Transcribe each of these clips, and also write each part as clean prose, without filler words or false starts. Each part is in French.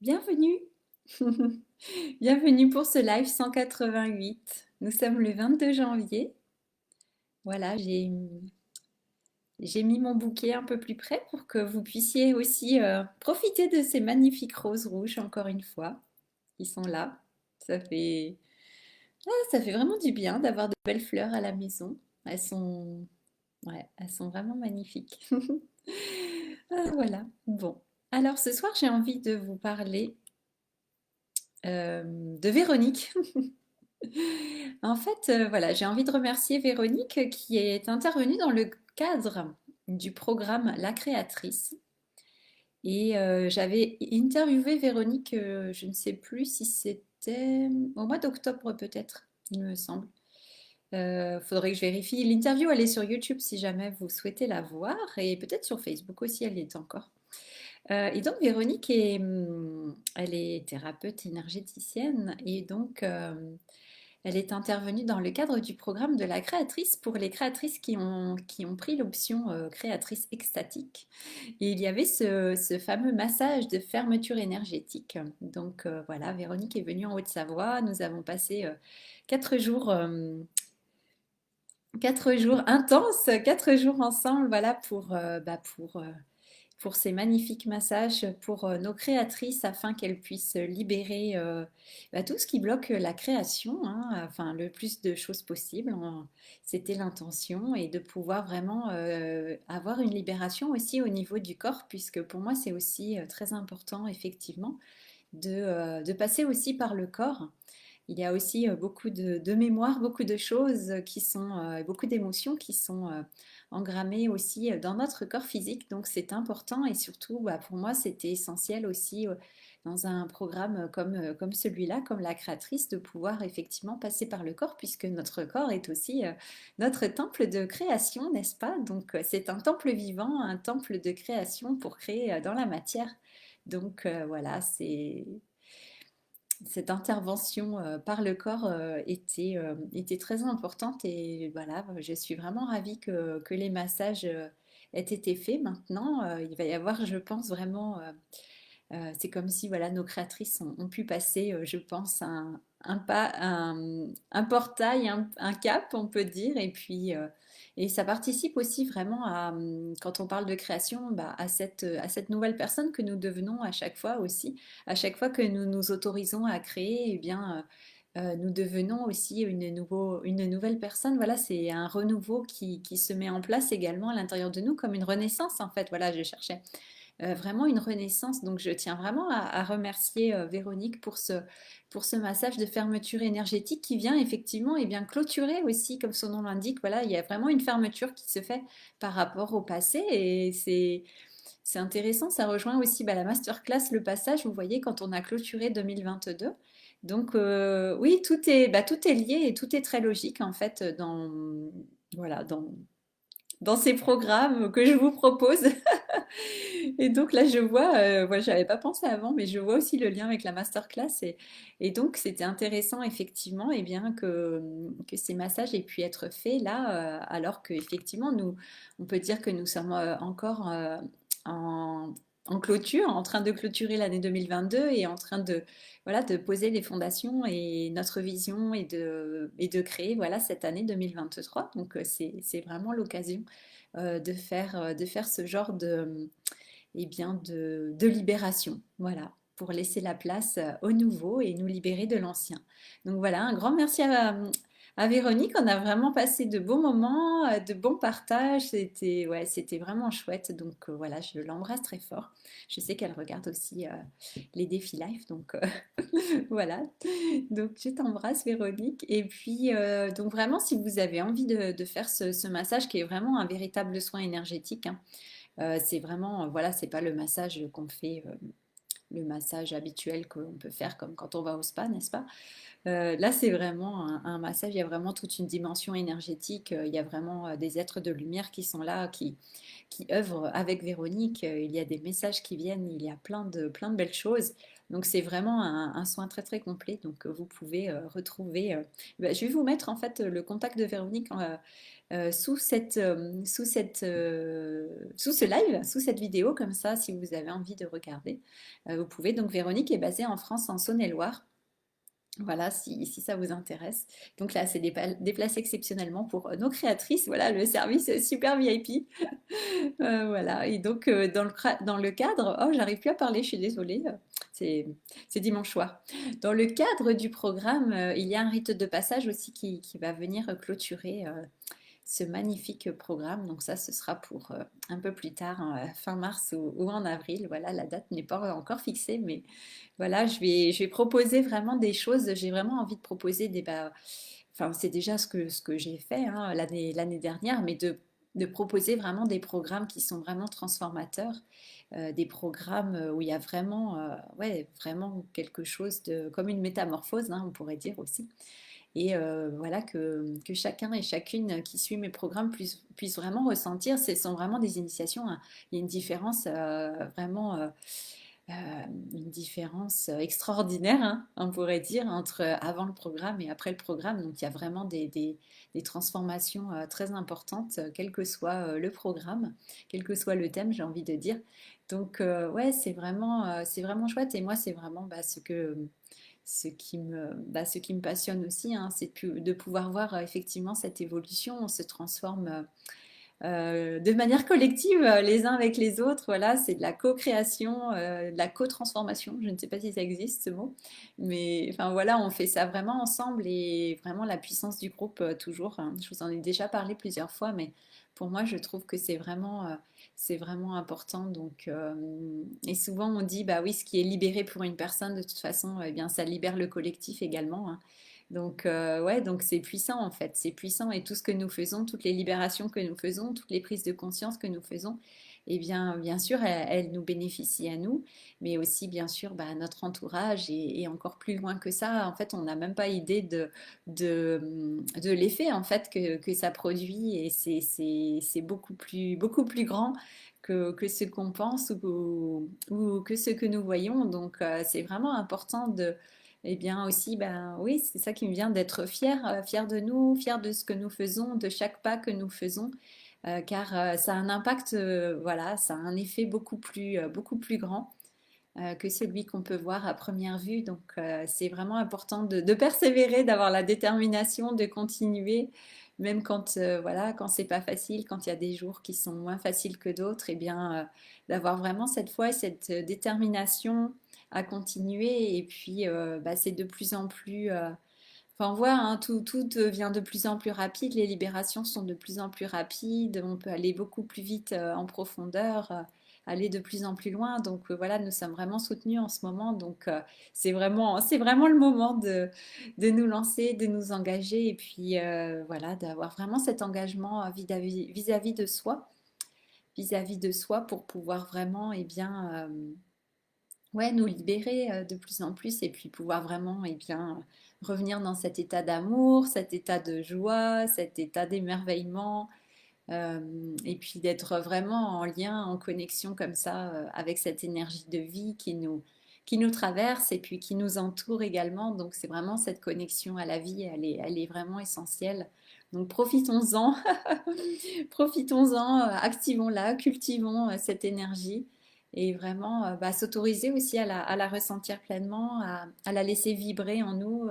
Bienvenue. Bienvenue pour ce live 188. Nous sommes le 22 janvier. Voilà, j'ai mis mon bouquet un peu plus près pour que vous puissiez aussi profiter de ces magnifiques roses rouges encore une fois. Ils sont là. Ça fait, ça fait vraiment du bien d'avoir de belles fleurs à la maison. Elles sont, ouais, elles sont vraiment magnifiques. Ah, voilà. Bon. Alors ce soir, j'ai envie de vous parler de Véronique. En fait, voilà, j'ai envie de remercier Véronique qui est intervenue dans le cadre du programme La Créatrice. Et j'avais interviewé Véronique, je ne sais plus si c'était au mois d'octobre peut-être, il me semble. Faudrait que je vérifie. L'interview, elle est sur YouTube si jamais vous souhaitez la voir et peut-être sur Facebook aussi, elle y est encore. Et donc Véronique elle est thérapeute énergéticienne et donc elle est intervenue dans le cadre du programme de la créatrice pour les créatrices qui ont pris l'option créatrice extatique. Et il y avait ce fameux massage de fermeture énergétique. Donc voilà, Véronique est venue en Haute-Savoie. Nous avons passé 4 jours, 4 jours intenses, 4 jours ensemble, voilà, pour ces magnifiques massages pour nos créatrices afin qu'elles puissent libérer tout ce qui bloque la création, hein, enfin le plus de choses possible. C'était l'intention et de pouvoir vraiment avoir une libération aussi au niveau du corps, puisque pour moi c'est aussi très important effectivement de passer aussi par le corps. Il y a aussi beaucoup de mémoire, beaucoup de choses qui sont, beaucoup d'émotions qui sont engrammées aussi dans notre corps physique. Donc c'est important et surtout, pour moi, c'était essentiel aussi dans un programme comme celui-là, comme la créatrice, de pouvoir effectivement passer par le corps, puisque notre corps est aussi notre temple de création, n'est-ce pas? Donc c'est un temple vivant, un temple de création pour créer dans la matière. Donc voilà, cette intervention par le corps était très importante et voilà, je suis vraiment ravie que les massages aient été faits. Maintenant, il va y avoir, je pense, vraiment, c'est comme si voilà, nos créatrices ont pu passer, je pense, un pas, un portail, un cap, on peut dire, et puis et ça participe aussi vraiment à, quand on parle de création, à cette nouvelle personne que nous devenons à chaque fois aussi. À chaque fois que nous nous autorisons à créer, eh bien, nous devenons aussi une nouvelle personne. Voilà, c'est un renouveau qui se met en place également à l'intérieur de nous, comme une renaissance en fait. Voilà, je cherchais vraiment une renaissance. Donc je tiens vraiment à remercier Véronique pour ce massage de fermeture énergétique qui vient effectivement et bien clôturer aussi, comme son nom l'indique. Voilà, il y a vraiment une fermeture qui se fait par rapport au passé et c'est intéressant. Ça rejoint aussi la masterclass, le passage, vous voyez, quand on a clôturé 2022. Donc oui, tout est lié et tout est très logique en fait voilà, dans ces programmes que je vous propose. Et donc là, je vois, moi, j'avais pas pensé avant, mais je vois aussi le lien avec la masterclass. Et donc, c'était intéressant, effectivement, et bien que ces massages aient pu être faits là, alors qu'effectivement, on peut dire que nous sommes encore en, en clôture, en train de clôturer l'année 2022 et en train voilà, de poser les fondations et notre vision et de créer, voilà, cette année 2023. Donc, c'est vraiment l'occasion de faire ce genre de libération, voilà, pour laisser la place au nouveau et nous libérer de l'ancien. Donc voilà, un grand merci à Véronique. On a vraiment passé de beaux moments, de bons partages. C'était ouais, c'était vraiment chouette. Donc voilà, je l'embrasse très fort. Je sais qu'elle regarde aussi les défis live, donc voilà. Donc je t'embrasse Véronique. Et puis donc vraiment, si vous avez envie de faire ce massage qui est vraiment un véritable soin énergétique, hein, c'est vraiment, voilà, c'est pas le massage qu'on fait, le massage habituel qu'on peut faire comme quand on va au spa, n'est-ce pas? Là, c'est vraiment un massage, il y a vraiment toute une dimension énergétique, il y a vraiment des êtres de lumière qui sont là, qui œuvrent avec Véronique, il y a des messages qui viennent, il y a plein de belles choses. Donc c'est vraiment un soin très très complet. Donc vous pouvez retrouver. Bah, je vais vous mettre en fait le contact de Véronique sous ce live, sous cette vidéo, comme ça, si vous avez envie de regarder, vous pouvez. Donc Véronique est basée en France, en Saône-et-Loire. Voilà, si ça vous intéresse. Donc là, c'est déplacé exceptionnellement pour nos créatrices. Voilà, le service super VIP. Voilà, et donc dans le cadre, oh, j'arrive plus à parler, je suis désolée, c'est c'est dimanche soir. Dans le cadre du programme, il y a un rite de passage aussi qui va venir clôturer ce magnifique programme. Donc ça, ce sera pour un peu plus tard, hein, fin mars ou en avril. Voilà, la date n'est pas encore fixée, mais voilà, je vais proposer vraiment des choses. J'ai vraiment envie de proposer des... enfin, c'est déjà ce que j'ai fait hein, l'année dernière, mais de proposer vraiment des programmes qui sont vraiment transformateurs, des programmes où il y a vraiment, ouais, vraiment quelque chose de, comme une métamorphose, hein, on pourrait dire aussi. Et voilà, que chacun et chacune qui suit mes programmes puisse vraiment ressentir, ce sont vraiment des initiations, hein. Il y a une différence vraiment, euh, une différence extraordinaire, hein, on pourrait dire, entre avant le programme et après le programme. Donc il y a vraiment des transformations très importantes, quel que soit le programme, quel que soit le thème, j'ai envie de dire. Donc ouais, c'est vraiment chouette. Et moi, c'est vraiment ce qui me passionne aussi, hein, c'est de pouvoir voir effectivement cette évolution. On se transforme de manière collective les uns avec les autres. Voilà, c'est de la co-création, de la co-transformation. Je ne sais pas si ça existe ce mot, mais enfin voilà, on fait ça vraiment ensemble et vraiment la puissance du groupe toujours, hein. Je vous en ai déjà parlé plusieurs fois, mais pour moi, je trouve que c'est vraiment important. Donc, et souvent on dit, bah oui, ce qui est libéré pour une personne, de toute façon, eh bien, ça libère le collectif également, hein. Donc, ouais, donc c'est puissant en fait, c'est puissant et tout ce que nous faisons, toutes les libérations que nous faisons, toutes les prises de conscience que nous faisons, eh bien sûr, elles nous bénéficient à nous, mais aussi bien sûr bah, à notre entourage et encore plus loin que ça. En fait, on n'a même pas idée de l'effet en fait que ça produit et c'est beaucoup plus grand que ce qu'on pense ou que ce que nous voyons. Donc, c'est vraiment important de eh bien aussi, ben oui, c'est ça qui me vient d'être fière, fière de nous, fière de ce que nous faisons, de chaque pas que nous faisons, car ça a un impact, voilà, ça a un effet beaucoup plus grand que celui qu'on peut voir à première vue. Donc c'est vraiment important de persévérer, d'avoir la détermination, de continuer, même quand voilà, quand c'est pas facile, quand il y a des jours qui sont moins faciles que d'autres, et bien d'avoir vraiment cette foi et cette détermination à continuer. Et puis bah, c'est de plus en plus enfin, on voit, hein, tout devient de plus en plus rapide, les libérations sont de plus en plus rapides, on peut aller beaucoup plus vite en profondeur, aller de plus en plus loin. Donc voilà, nous sommes vraiment soutenus en ce moment. Donc c'est vraiment le moment de nous lancer, de nous engager et puis voilà, d'avoir vraiment cet engagement vis-à-vis de soi, vis-à-vis de soi pour pouvoir vraiment, eh bien, ouais, nous libérer de plus en plus et puis pouvoir vraiment eh bien, revenir dans cet état d'amour, cet état de joie, cet état d'émerveillement euh, et puis d'être vraiment en lien, en connexion comme ça avec cette énergie de vie qui nous traverse et puis qui nous entoure également. Donc c'est vraiment cette connexion à la vie, elle est vraiment essentielle. Donc profitons-en, profitons-en, activons-la, cultivons cette énergie et vraiment bah, s'autoriser aussi à la ressentir pleinement, à la laisser vibrer en nous,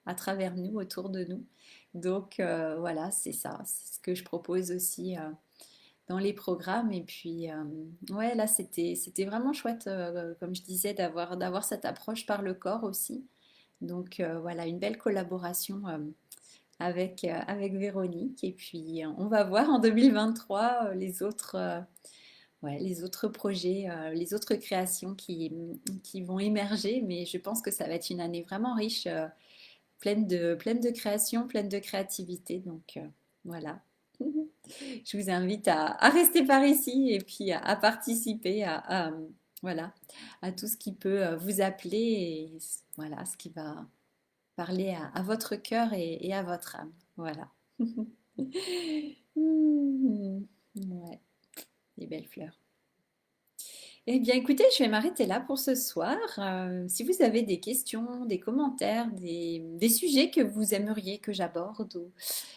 à travers nous, autour de nous. Donc voilà, c'est ça, c'est ce que je propose aussi dans les programmes. Et puis ouais, là c'était vraiment chouette, comme je disais, d'avoir cette approche par le corps aussi. Donc voilà, une belle collaboration avec Véronique. Et puis, on va voir en 2023 ouais, les autres projets, les autres créations qui vont émerger. Mais je pense que ça va être une année vraiment riche, pleine de création, pleine de créativité. Donc, voilà. Je vous invite à rester par ici et puis à participer voilà, à tout ce qui peut vous appeler et voilà, parler à votre cœur et à votre âme. Voilà. Hmm, ouais, des belles fleurs. Eh bien, écoutez, je vais m'arrêter là pour ce soir. Si vous avez des questions, des commentaires, des sujets que vous aimeriez que j'aborde, ou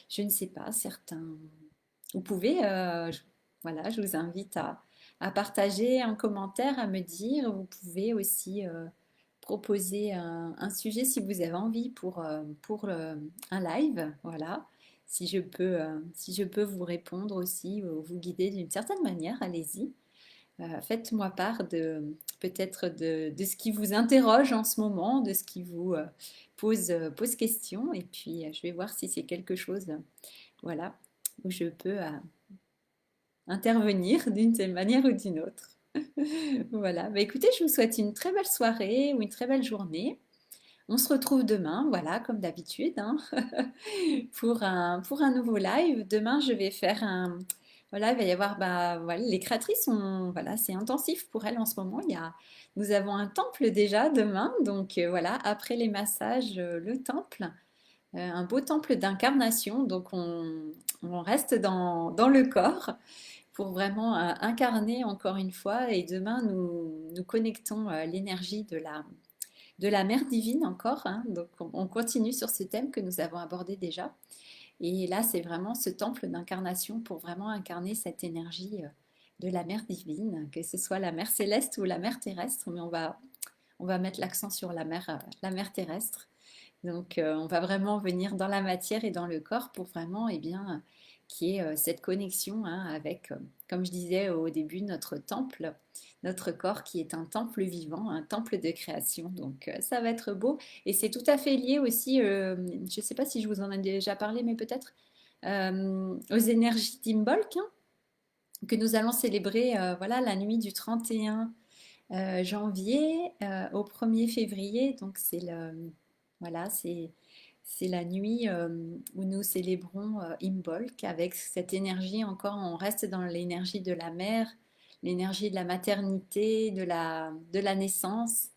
je ne sais pas, certains, vous pouvez, voilà, je vous invite à partager un commentaire, à me dire. Vous pouvez aussi proposer un sujet si vous avez envie pour un live, voilà. Si je peux vous répondre aussi, vous guider d'une certaine manière, allez-y. Faites-moi part de peut-être de ce qui vous interroge en ce moment, de ce qui vous pose question, et puis je vais voir si c'est quelque chose, voilà, où je peux intervenir d'une manière ou d'une autre. Voilà, bah, écoutez, je vous souhaite une très belle soirée ou une très belle journée. On se retrouve demain, voilà, comme d'habitude, hein, pour un nouveau live. Demain, je vais faire un... Voilà, il va y avoir, bah, voilà, les créatrices sont, voilà, c'est intensif pour elles en ce moment. Nous avons un temple déjà demain, donc voilà, après les massages, le temple, un beau temple d'incarnation. Donc on reste dans le corps pour vraiment incarner encore une fois. Et demain, nous connectons l'énergie de la mère divine encore, hein. Donc on continue sur ce thème que nous avons abordé déjà. Et là, c'est vraiment ce temple d'incarnation pour vraiment incarner cette énergie de la mère divine, que ce soit la mère céleste ou la mère terrestre, mais on va mettre l'accent sur la mère terrestre. Donc, on va vraiment venir dans la matière et dans le corps pour vraiment, eh bien, qu'il y ait cette connexion hein, avec, comme je disais au début, notre temple, notre corps qui est un temple vivant, un temple de création. Donc, ça va être beau. Et c'est tout à fait lié aussi, je ne sais pas si je vous en ai déjà parlé, mais peut-être aux énergies d'Imbolc hein, que nous allons célébrer voilà, la nuit du 31 janvier au 1er février. Donc, voilà, c'est la nuit où nous célébrons Imbolc avec cette énergie encore, on reste dans l'énergie de la mère, l'énergie de la maternité, de la naissance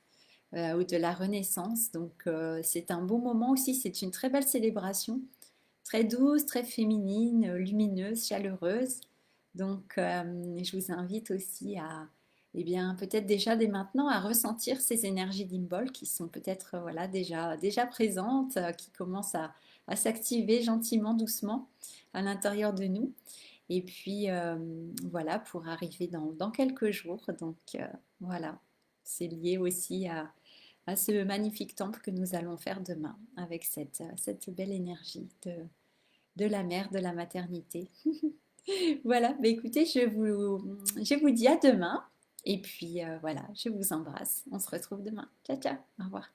ou de la renaissance. Donc c'est un beau moment aussi, c'est une très belle célébration, très douce, très féminine, lumineuse, chaleureuse. Donc je vous invite aussi à, eh bien, peut-être déjà dès maintenant à ressentir ces énergies d'Imbol qui sont peut-être voilà, déjà présentes, qui commencent à s'activer gentiment, doucement à l'intérieur de nous. Et puis voilà, pour arriver dans quelques jours. Donc voilà, c'est lié aussi à ce magnifique temple que nous allons faire demain avec cette belle énergie de la mère, de la maternité. Voilà, bah écoutez, je vous dis à demain. Et puis voilà, je vous embrasse. On se retrouve demain. Ciao, ciao. Au revoir.